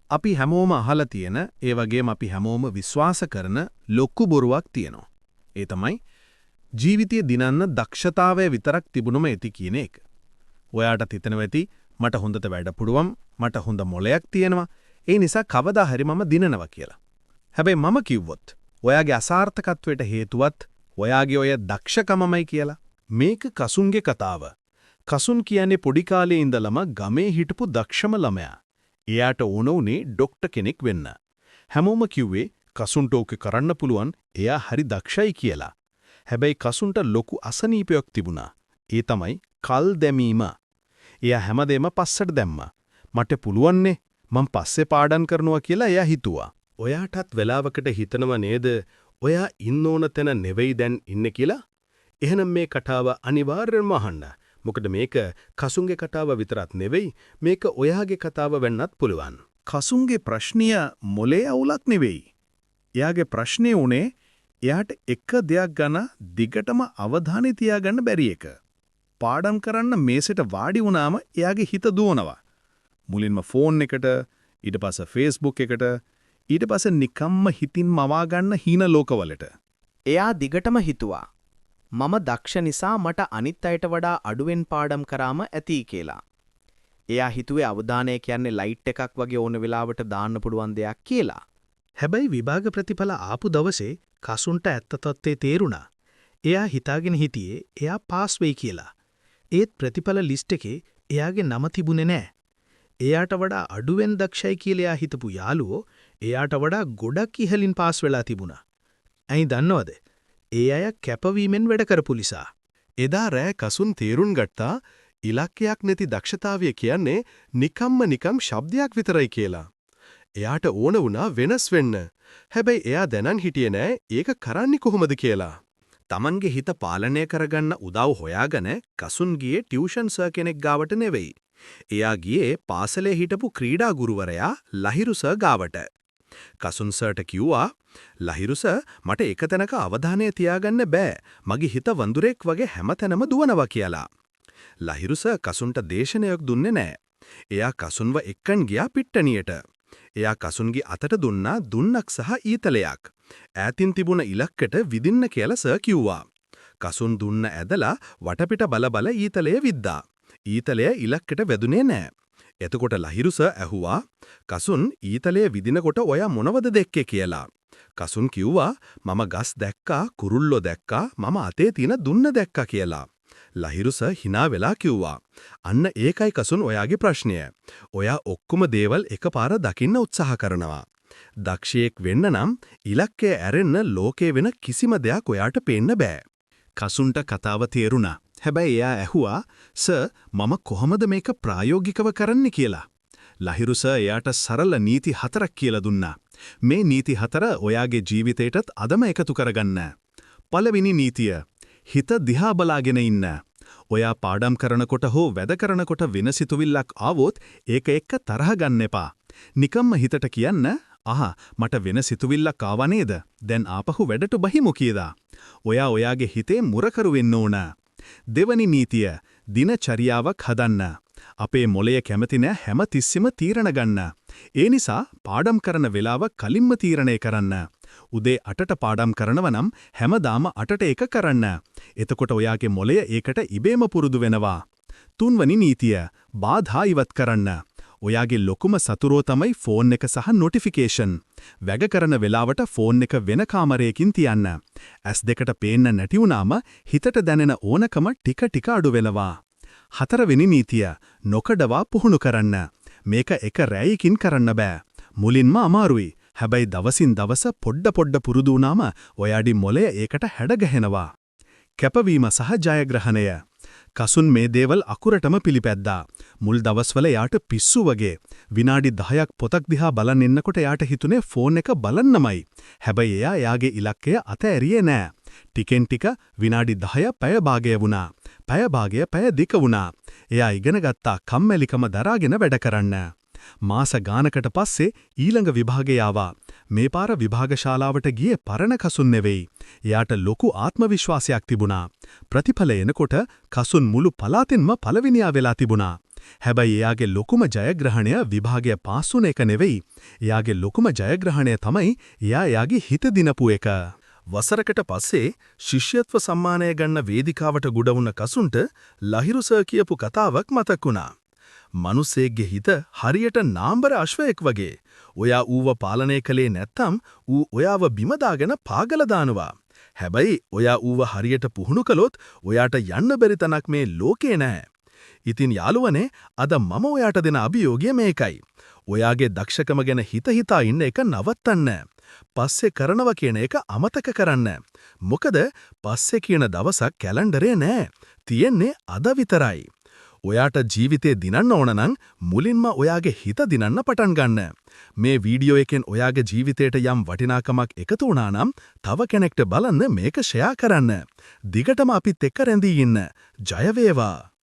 අපි හැමෝම අහලා තියෙන ඒ වගේම අපි හැමෝම විශ්වාස කරන ලොකු බොරුවක් තියෙනවා. ඒ තමයි ජීවිතයේ දිනන්න දක්ෂතාවය විතරක් තිබුණම ඇති කියන එක. ඔයාට හිතෙනවා ඇති මට හොඳට වැඩ පුළුවන්, මට හොඳ මොලයක් තියෙනවා. ඒ නිසා කවදා හරි මම දිනනවා කියලා. හැබැයි මම කිව්වොත් ඔයාගේ අසාර්ථකත්වයට හේතුවත් ඔයාගේ ඔය දක්ෂකමමයි කියලා. මේක කසුන්ගේ කතාව. කසුන් කියන්නේ පොඩි කාලේ ඉඳලම ගමේ හිටපු දක්ෂම ළමයා. එයාට ඕන උනේ ડોක්ටර් කෙනෙක් වෙන්න. හැමෝම කිව්වේ කසුන්ට ඕක කරන්න පුළුවන්, එයා හරි දක්ෂයි කියලා. හැබැයි කසුන්ට ලොකු අසනීපයක් තිබුණා. ඒ තමයි කල් දැමීම. එයා හැමදේම පස්සට දැම්මා. මට පුළුවන්නේ මං පස්සේ පාඩම් කරනවා කියලා එයා හිතුවා. ඔයාටත් වෙලාවකට හිතනව නේද ඔයා ඉන්න ඕන තැන නෙවෙයි දැන් ඉන්නේ කියලා? එහෙනම් මේ කතාව අනිවාර්යෙන්ම අහන්න. මොකද මේක කසුන්ගේ කතාව විතරක් නෙවෙයි, මේක ඔයාගේ කතාව වෙන්නත් පුළුවන්. කසුන්ගේ ප්‍රශ්නය මොලේ අවුලක් නෙවෙයි. එයාගේ ප්‍රශ්නේ උනේ එයාට එක දෙයක් ගැන දිගටම අවධානය තියාගන්න බැරි එක. පාඩම් කරන්න මේසෙට වාඩි වුණාම එයාගේ හිත දුවනවා. මුලින්ම ෆෝන් එකට, ඊට පස්සේ Facebook එකට, ඊට පස්සේ නිකම්ම හිතින් මවා ගන්න හීන ලෝකවලට. එයා දිගටම හිතුවා මම දක්ෂ නිසා මට අනිත් අයට වඩා අඩුවෙන් පාඩම් කරාම ඇති කියලා. එයා හිතුවේ අවධානය කියන්නේ ලයිට් එකක් වගේ ඕන වෙලාවට දාන්න පුළුවන් දෙයක් කියලා. හැබැයි විභාග ප්‍රතිඵල ආපු දවසේ කසුන්ට ඇත්ත තත්ත්වය තේරුණා. එයා හිතාගෙන හිටියේ එයා පාස් වෙයි කියලා. ඒත් ප්‍රතිඵල ලිස්ට් එකේ එයාගේ නම තිබුණේ නැහැ. එයාට වඩා අඩුවෙන් දක්ෂයි කියලා එයා හිතපු යාළුවෝ එයාට වඩා ගොඩක් ඉහළින් පාස් වෙලා තිබුණා. ඇයි දන්නවද? ඒ අය කැපවීමෙන් වැඩ කරපු නිසා. එදා රෑ කසුන් තේරුම් ගත්තා ඉලක්කයක් නැති දක්ෂතාවය කියන්නේ නිකම් ශබ්දයක් විතරයි කියලා. එයාට ඕන වුණා වෙනස් වෙන්න. හැබැයි එයා දැනන් හිටියේ නෑ ඒක කරන්නේ කොහොමද කියලා. Tamanගේ හිත පාලනය කරගන්න උදව් හොයාගෙන කසුන් ගියේ ටියුෂන් සර් කෙනෙක් ගාවට නෙවෙයි. එයා ගියේ පාසලේ හිටපු ක්‍රීඩා ගුරුවරයා ලහිරු සර් ගාවට. කසුන් සර්ට කිව්වා ලහිරු සර් මට එක තැනක අවධානය තියාගන්න බෑ. මගේ හිත වඳුරෙක් වගේ හැමතැනම දුවනවා කියලා. ලහිරු සර් කසුන්ට දේශනයක් දුන්නේ නෑ. එයා කසුන්ව එක්කන් ගියා පිට්ටනියට. එයා කසුන්ගේ අතට දුන්නා දුන්නක් සහ ඊතලයක්. ඈතින් තිබුණ ඉලක්කයට විදින්න කියලා සර් කිව්වා. කසුන් දුන්න ඇදලා වටපිට බල ඊතලය විද්දා. ඊතලය ඉලක්කයට වැදුනේ නෑ. එතකොට ලහිරු සර් ඇහුවා කසුන් ඊතලයේ විදිනකොට ඔයා මොනවද දැක්කේ කියලා. කසුන් කිව්වා මම ගස් දැක්කා, කුරුල්ලෝ දැක්කා, මම අතේ තියෙන දුන්න දැක්කා කියලා. ලහිරු සර් hina වෙලා කිව්වා අන්න ඒකයි කසුන් ඔයාගේ ප්‍රශ්නය. ඔයා ඔක්කොම දේවල් එකපාර දකින්න උත්සාහ කරනවා. දක්ෂයෙක් වෙන්න නම් ඉලක්කය ඇරෙන්න ලෝකේ වෙන කිසිම දෙයක් ඔයාට පේන්න බෑ. කසුන්ට කතාව තේරුණා. හැබැයි එයා ඇහුවා සර් මම කොහොමද මේක ප්‍රායෝගිකව කරන්නේ කියලා. ලහිරු සර් එයාට සරල නීති 4ක් කියලා දුන්නා. මේ නීති 4 ඔයාගේ ජීවිතේටත් අදම එකතු කරගන්න. පළවෙනි නීතිය හිත දිහා බලාගෙන ඉන්න. ඔයා පාඩම් කරනකොට හෝ වැඩ කරනකොට වෙන සිතුවිල්ලක් ආවොත් ඒක එක්ක තරහ ගන්න එපා. නිකම්ම හිතට කියන්න මට වෙන සිතුවිල්ලක් ආව නේද? දැන් ආපහු වැඩට බහිමු කියලා. ඔයා ඔයාගේ හිතේ මුරකරු වෙන්න ඕන. දෙවනි නීතිය දිනචරියාවක් හදන්න. අපේ මොළය කැමති නැ හැම තිස්සෙම තීරණ ගන්න. ඒ නිසා පාඩම් කරන වෙලාව කලින්ම තීරණය කරන්න. උදේ 8ට පාඩම් කරනව නම් හැමදාම 8ට ඒක කරන්න. එතකොට ඔයාගේ මොළය ඒකට ඉබේම පුරුදු වෙනවා. තුන්වැනි නීතිය බාධා ඉවත් කරන්න. ඔයාගේ ලොකුම සතුරෝ තමයි ෆෝන් එක සහ නොටිෆිකේෂන්. වැඩ කරන වෙලාවට ෆෝන් එක වෙන කාමරයකින් තියන්න. S2ට පේන්න නැති වුණාම හිතට දැනෙන ඕනකම ටික අඩු වෙනවා. හතරවෙනි නීතිය නොකඩවා පුහුණු කරන්න. මේක එක රැයකින් කරන්න බෑ. මුලින්ම අමාරුයි. හැබැයි දවසින් දවස පොඩ්ඩ පුරුදු වුණාම ඔයාගේ මොළය ඒකට හැඩගැහෙනවා. කැපවීම සහ ජයග්‍රහණය. කසුන් මේ දේවල් අකුරටම පිළිපැද්දා. මුල් දවස්වල යාට පිස්සු වගේ. විනාඩි 10ක් පොතක් දිහා බලන් ඉන්නකොට යාට හිතුනේ ෆෝන් එක බලන්නමයි. හැබැයි එයා යාගේ ඉලක්කය අතෑරියේ නෑ. ටිකෙන් ටික විනාඩි 10 පැය භාගය වුණා. පැය භාගය පැය දෙක වුණා. එයා ඉගෙන ගත්තා කම්මැලිකම දරාගෙන වැඩ කරන්න. මාස ගානකට පස්සේ ඊළඟ විභාගය ආවා. මේ පාර විභාග ශාලාවට ගියේ පරණ කසුන් නෙවෙයි. එයාට ලොකු ආත්ම විශ්වාසයක් තිබුණා. ප්‍රතිඵල එනකොට කසුන් මුළු පළාතෙන්ම පළවෙනියා වෙලා තිබුණා. හැබැයි එයාගේ ලොකුම ජයග්‍රහණය විභාගය පාස් වුණ එක නෙවෙයි. එයාගේ ලොකුම ජයග්‍රහණය තමයි එයාගේ හිත දිනපු එක. වසරකට පස්සේ ශිෂ්‍යත්ව සම්මානය ගන්න වේදිකාවට ගොඩ වුණ කසුන්ට ලහිරු සර් කියපු කතාවක් මතක් වුණා. මිනිස්සෙක්ගේ හිත හරියට නාම්බර අශ්වයෙක් වගේ. ඔයා ඌව පාලනය කළේ නැත්තම් ඌ ඔයාව බිම දාගෙන පාගල දානවා. හැබැයි ඔයා ඌව හරියට පුහුණු කළොත් ඔයාට යන්න බැරි තැනක් මේ ලෝකේ නැහැ. ඉතින් යාළුවනේ අද මම ඔයාට දෙන අභියෝගය මේකයි. ඔයාගේ දක්ෂකම ගැන හිතා ඉන්න එක නවත්තන්න. පස්සේ කරනවා කියන එක අමතක කරන්න. මොකද පස්සේ කියන දවසක් කැලෙන්ඩරේ නෑ. තියෙන්නේ අද විතරයි. ඔයාට ජීවිතේ දිනන්න ඕන නම් මුලින්ම ඔයාගේ හිත දිනන්න පටන් ගන්න. මේ වීඩියෝ එකෙන් ඔයාගේ ජීවිතයට යම් වටිනාකමක් එකතු වුණා නම් තව කෙනෙක්ට බලන්න මේක ෂෙයා කරන්න. දිගටම අපිත් එක්ක රැඳී ඉන්න. ජය වේවා.